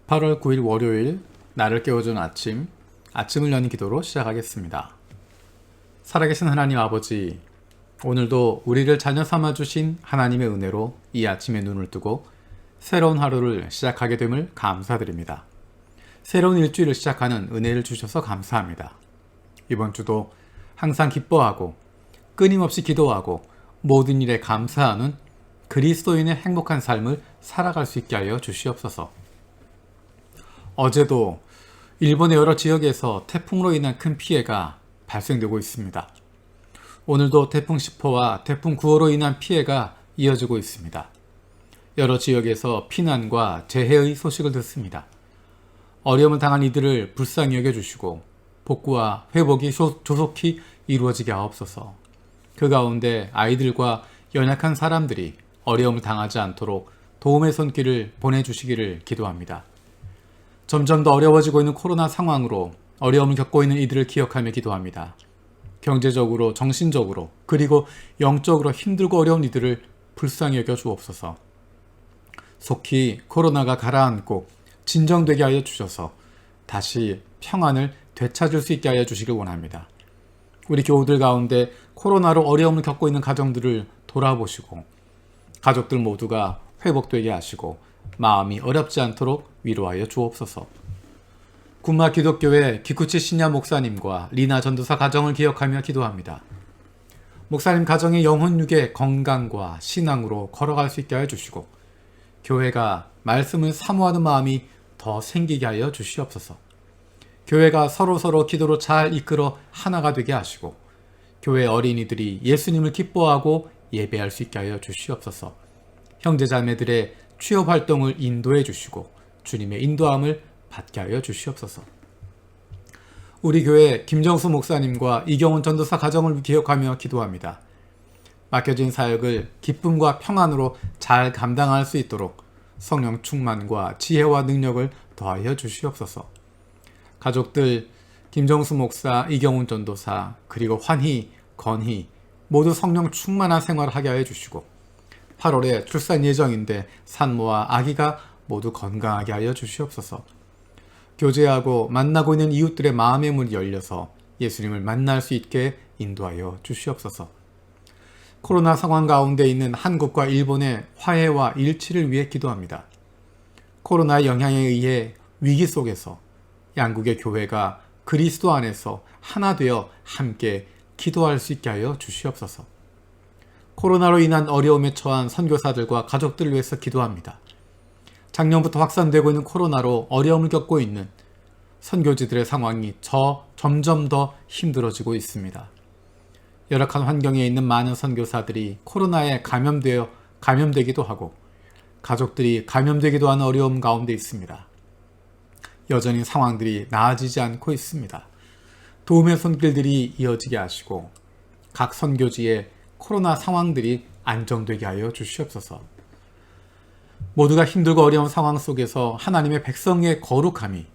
8월 9일 월요일 나를 깨워주는 아침을 여는 기도로 시작하겠습니다. 살아계신 하나님 아버지, 오늘도 우리를 자녀 삼아주신 하나님의 은혜로 이 아침에 눈을 뜨고 새로운 하루를 시작하게 됨을 감사드립니다. 새로운 일주일을 시작하는 은혜를 주셔서 감사합니다. 이번 주도 항상 기뻐하고 끊임없이 기도하고 모든 일에 감사하는 그리스도인의 행복한 삶을 살아갈 수 있게 하여 주시옵소서. 어제도 일본의 여러 지역에서 태풍으로 인한 큰 피해가 발생되고 있습니다. 오늘도 태풍 10호와 태풍 9호로 인한 피해가 이어지고 있습니다. 여러 지역에서 피난과 재해의 소식을 듣습니다. 어려움을 당한 이들을 불쌍히 여겨주시고 복구와 회복이 조속히 이루어지게 하옵소서. 그 가운데 아이들과 연약한 사람들이 어려움을 당하지 않도록 도움의 손길을 보내주시기를 기도합니다. 점점 더 어려워지고 있는 코로나 상황으로 어려움을 겪고 있는 이들을 기억하며 기도합니다. 경제적으로, 정신적으로, 그리고 영적으로 힘들고 어려운 이들을 불쌍히 여겨 주옵소서. 속히 코로나가 가라앉고 진정되게 하여 주셔서 다시 평안을 되찾을 수 있게 하여 주시길 원합니다. 우리 교우들 가운데 코로나로 어려움을 겪고 있는 가정들을 돌아보시고 가족들 모두가 회복되게 하시고 마음이 어렵지 않도록 위로하여 주옵소서. 군마 기독교회 기쿠치 신야 목사님과 리나 전도사 가정을 기억하며 기도합니다. 목사님 가정의 영혼육의 건강과 신앙으로 걸어갈 수 있게 하여 주시고 교회가 말씀을 사모하는 마음이 더 생기게 하여 주시옵소서. 교회가 서로 기도로 잘 이끌어 하나가 되게 하시고 교회 어린이들이 예수님을 기뻐하고 예배할 수 있게 하여 주시옵소서. 형제자매들의 취업 활동을 인도해 주시고 주님의 인도함을 받게 하여 주시옵소서. 우리 교회 김정수 목사님과 이경훈 전도사 가정을 기억하며 기도합니다. 맡겨진 사역을 기쁨과 평안으로 잘 감당할 수 있도록 성령 충만과 지혜와 능력을 더하여 주시옵소서. 가족들 김정수 목사, 이경훈 전도사, 그리고 환희, 건희 모두 성령 충만한 생활을 하게 하여 주시고 8월에 출산 예정인데 산모와 아기가 모두 건강하게 하여 주시옵소서. 교제하고 만나고 있는 이웃들의 마음의 문이 열려서 예수님을 만날 수 있게 인도하여 주시옵소서. 코로나 상황 가운데 있는 한국과 일본의 화해와 일치를 위해 기도합니다. 코로나의 영향에 의해 위기 속에서 양국의 교회가 그리스도 안에서 하나 되어 함께 기도할 수 있게 하여 주시옵소서. 코로나로 인한 어려움에 처한 선교사들과 가족들을 위해서 기도합니다. 작년부터 확산되고 있는 코로나로 어려움을 겪고 있는 선교지들의 상황이 점점 더 힘들어지고 있습니다. 열악한 환경에 있는 많은 선교사들이 코로나에 감염되기도 하고 가족들이 감염되기도 하는 어려움 가운데 있습니다. 여전히 상황들이 나아지지 않고 있습니다. 도움의 손길들이 이어지게 하시고 각 선교지에 코로나 상황들이 안정되게 하여 주시옵소서. 모두가 힘들고 어려운 상황 속에서 하나님의 백성의 거룩함이,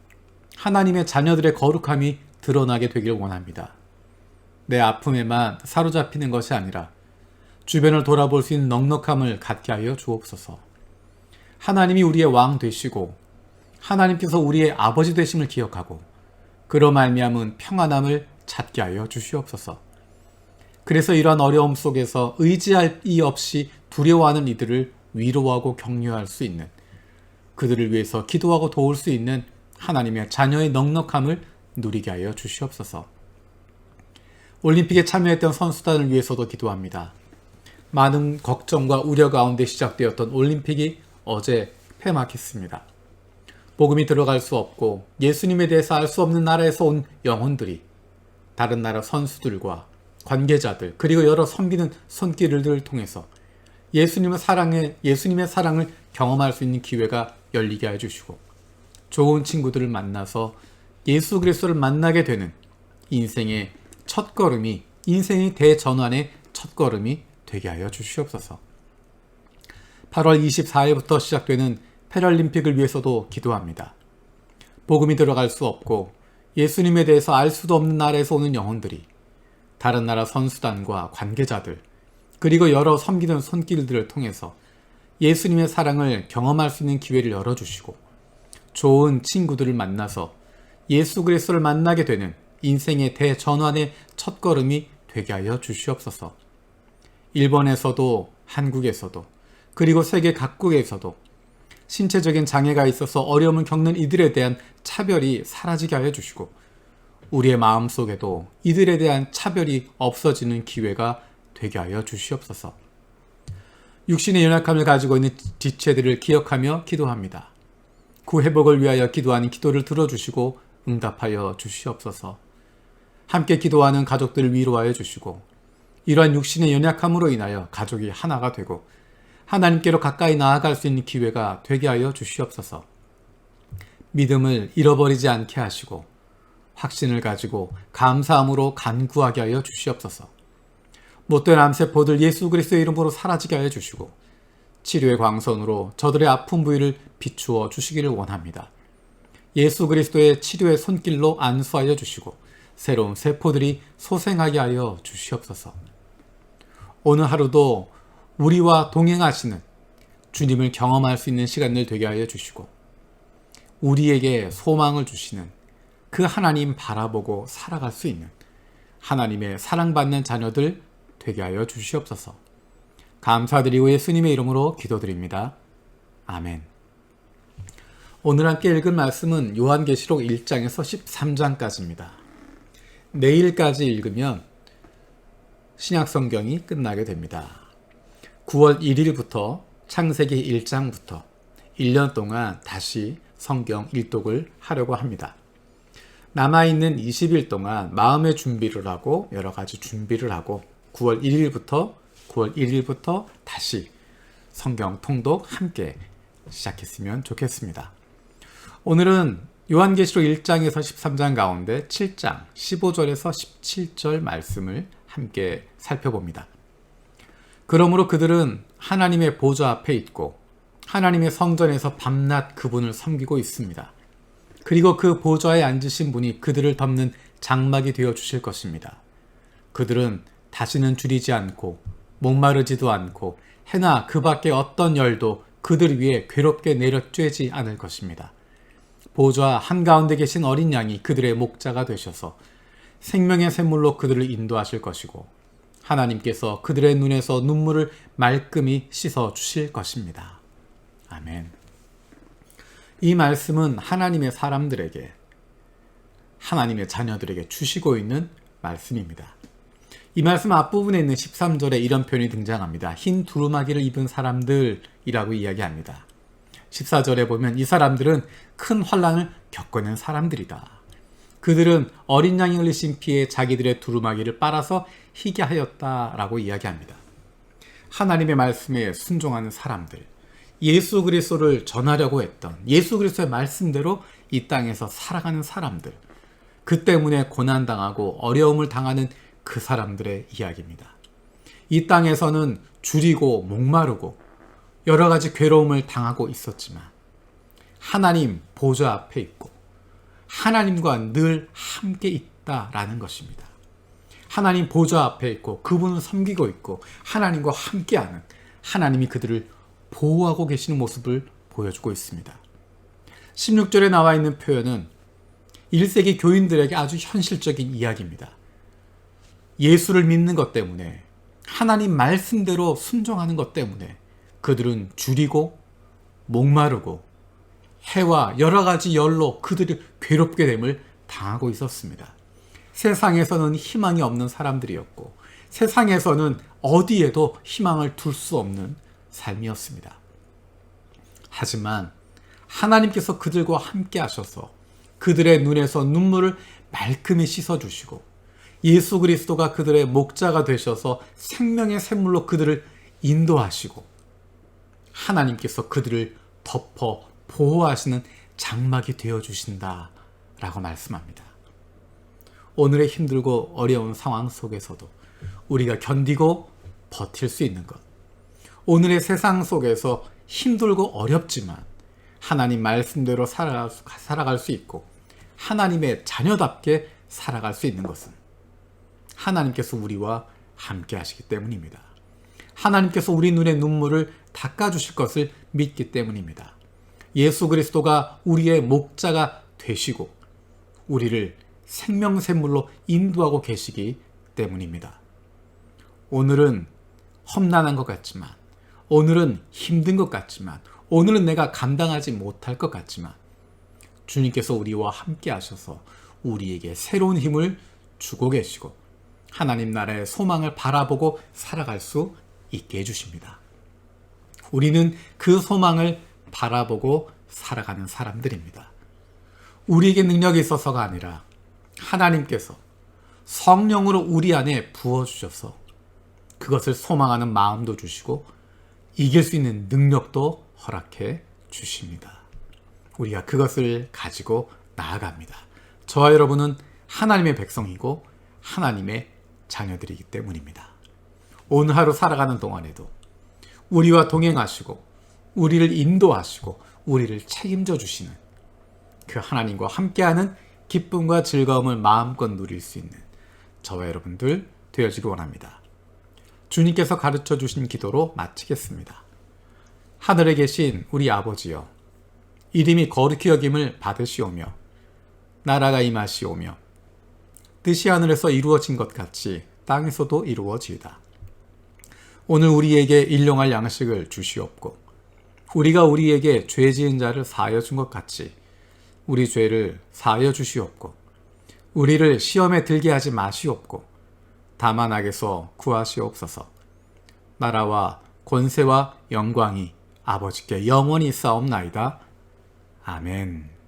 하나님의 자녀들의 거룩함이 드러나게 되길 원합니다. 내 아픔에만 사로잡히는 것이 아니라 주변을 돌아볼 수 있는 넉넉함을 갖게 하여 주옵소서. 하나님이 우리의 왕 되시고 하나님께서 우리의 아버지 되심을 기억하고 그로 말미암은 평안함을 찾게 하여 주시옵소서. 그래서 이러한 어려움 속에서 의지할 이 없이 두려워하는 이들을 위로하고 격려할 수 있는, 그들을 위해서 기도하고 도울 수 있는 하나님의 자녀의 넉넉함을 누리게 하여 주시옵소서. 올림픽에 참여했던 선수단을 위해서도 기도합니다. 많은 걱정과 우려 가운데 시작되었던 올림픽이 어제 폐막했습니다. 복음이 들어갈 수 없고 예수님에 대해서 알 수 없는 나라에서 온 영혼들이 다른 나라 선수들과 관계자들 그리고 여러 섬기는 손길들을 통해서 예수님의 사랑을 경험할 수 있는 기회가 열리게 해주시고 좋은 친구들을 만나서 예수 그리스도를 만나게 되는 인생의 첫걸음이, 인생의 대전환의 첫걸음이 되게 하여 주시옵소서. 8월 24일부터 시작되는 패럴림픽을 위해서도 기도합니다. 복음이 들어갈 수 없고 예수님에 대해서 알 수도 없는 나라에서 오는 영혼들이 다른 나라 선수단과 관계자들 그리고 여러 섬기는 손길들을 통해서 예수님의 사랑을 경험할 수 있는 기회를 열어주시고 좋은 친구들을 만나서 예수 그리스도를 만나게 되는 인생의 대전환의 첫걸음이 되게 하여 주시옵소서. 일본에서도 한국에서도 그리고 세계 각국에서도 신체적인 장애가 있어서 어려움을 겪는 이들에 대한 차별이 사라지게 하여 주시고 우리의 마음속에도 이들에 대한 차별이 없어지는 기회가 되게 하여 주시옵소서. 육신의 연약함을 가지고 있는 지체들을 기억하며 기도합니다. 그 회복을 위하여 기도하는 기도를 들어주시고 응답하여 주시옵소서. 함께 기도하는 가족들을 위로하여 주시고 이러한 육신의 연약함으로 인하여 가족이 하나가 되고 하나님께로 가까이 나아갈 수 있는 기회가 되게 하여 주시옵소서. 믿음을 잃어버리지 않게 하시고 확신을 가지고 감사함으로 간구하게 하여 주시옵소서. 못된 암세포들 예수 그리스도의 이름으로 사라지게 하여 주시고 치료의 광선으로 저들의 아픈 부위를 비추어 주시기를 원합니다. 예수 그리스도의 치료의 손길로 안수하여 주시고 새로운 세포들이 소생하게 하여 주시옵소서. 오늘 하루도 우리와 동행하시는 주님을 경험할 수 있는 시간을 되게 하여 주시고 우리에게 소망을 주시는 그 하나님 바라보고 살아갈 수 있는 하나님의 사랑받는 자녀들 되게 하여 주시옵소서. 감사드리고 예수님의 이름으로 기도드립니다. 아멘. 오늘 함께 읽은 말씀은 요한계시록 1장에서 13장까지입니다. 내일까지 읽으면 신약성경이 끝나게 됩니다. 9월 1일부터 창세기 1장부터 1년 동안 다시 성경 일독을 하려고 합니다. 남아있는 20일 동안 마음의 준비를 하고 여러 가지 준비를 하고 9월 1일부터 다시 성경 통독 함께 시작했으면 좋겠습니다. 오늘은 요한계시록 1장에서 13장 가운데 7장 15절에서 17절 말씀을 함께 살펴봅니다. 그러므로 그들은 하나님의 보좌 앞에 있고 하나님의 성전에서 밤낮 그분을 섬기고 있습니다. 그리고 그 보좌에 앉으신 분이 그들을 덮는 장막이 되어 주실 것입니다. 그들은 다시는 줄이지 않고 목마르지도 않고 해나 그 밖에 어떤 열도 그들 위에 괴롭게 내려 쬐지 않을 것입니다. 보좌 한가운데 계신 어린 양이 그들의 목자가 되셔서 생명의 샘물로 그들을 인도하실 것이고 하나님께서 그들의 눈에서 눈물을 말끔히 씻어 주실 것입니다. 아멘. 이 말씀은 하나님의 사람들에게 하나님의 자녀들에게 주시고 있는 말씀입니다. 이 말씀 앞부분에 있는 13절에 이런 표현이 등장합니다. 흰 두루마기를 입은 사람들이라고 이야기합니다. 14절에 보면 이 사람들은 큰 환난을 겪어낸 사람들이다. 그들은 어린 양이 흘리신 피에 자기들의 두루마기를 빨아서 희게 하였다라고 이야기합니다. 하나님의 말씀에 순종하는 사람들, 예수 그리스도를 전하려고 했던 예수 그리스도의 말씀대로 이 땅에서 살아가는 사람들, 그 때문에 고난당하고 어려움을 당하는 그 사람들의 이야기입니다. 이 땅에서는 줄이고 목마르고 여러 가지 괴로움을 당하고 있었지만 하나님 보좌 앞에 있고 하나님과 늘 함께 있다라는 것입니다. 하나님 보좌 앞에 있고 그분을 섬기고 있고 하나님과 함께하는 하나님이 그들을 보호하고 계시는 모습을 보여주고 있습니다. 16절에 나와 있는 표현은 1세기 교인들에게 아주 현실적인 이야기입니다. 예수를 믿는 것 때문에 하나님 말씀대로 순종하는 것 때문에 그들은 줄이고 목마르고 해와 여러 가지 열로 그들이 괴롭게 됨을 당하고 있었습니다. 세상에서는 희망이 없는 사람들이었고 세상에서는 어디에도 희망을 둘 수 없는 삶이었습니다. 하지만 하나님께서 그들과 함께 하셔서 그들의 눈에서 눈물을 말끔히 씻어주시고 예수 그리스도가 그들의 목자가 되셔서 생명의 샘물로 그들을 인도하시고 하나님께서 그들을 덮어 보호하시는 장막이 되어주신다 라고 말씀합니다. 오늘의 힘들고 어려운 상황 속에서도 우리가 견디고 버틸 수 있는 것, 오늘의 세상 속에서 힘들고 어렵지만 하나님 말씀대로 살아갈 수 있고 하나님의 자녀답게 살아갈 수 있는 것은 하나님께서 우리와 함께 하시기 때문입니다. 하나님께서 우리 눈의 눈물을 닦아주실 것을 믿기 때문입니다. 예수 그리스도가 우리의 목자가 되시고 우리를 생명샘물로 인도하고 계시기 때문입니다. 오늘은 험난한 것 같지만, 오늘은 힘든 것 같지만, 오늘은 내가 감당하지 못할 것 같지만 주님께서 우리와 함께 하셔서 우리에게 새로운 힘을 주고 계시고 하나님 나라의 소망을 바라보고 살아갈 수 있게 해주십니다. 우리는 그 소망을 바라보고 살아가는 사람들입니다. 우리에게 능력이 있어서가 아니라 하나님께서 성령으로 우리 안에 부어주셔서 그것을 소망하는 마음도 주시고 이길 수 있는 능력도 허락해 주십니다. 우리가 그것을 가지고 나아갑니다. 저와 여러분은 하나님의 백성이고 하나님의 자녀들이기 때문입니다. 오늘 하루 살아가는 동안에도 우리와 동행하시고 우리를 인도하시고 우리를 책임져 주시는 그 하나님과 함께하는 기쁨과 즐거움을 마음껏 누릴 수 있는 저와 여러분들 되어지기 원합니다. 주님께서 가르쳐 주신 기도로 마치겠습니다. 하늘에 계신 우리 아버지여, 이름이 거룩히 여김을 받으시오며 나라가 임하시오며 뜻이 하늘에서 이루어진 것 같이 땅에서도 이루어지이다. 오늘 우리에게 일용할 양식을 주시옵고 우리가 우리에게 죄 지은 자를 사하여 준 것 같이 우리 죄를 사하여 주시옵고 우리를 시험에 들게 하지 마시옵고 다만 악에서 구하시옵소서. 나라와 권세와 영광이 아버지께 영원히 있사옵나이다. 아멘.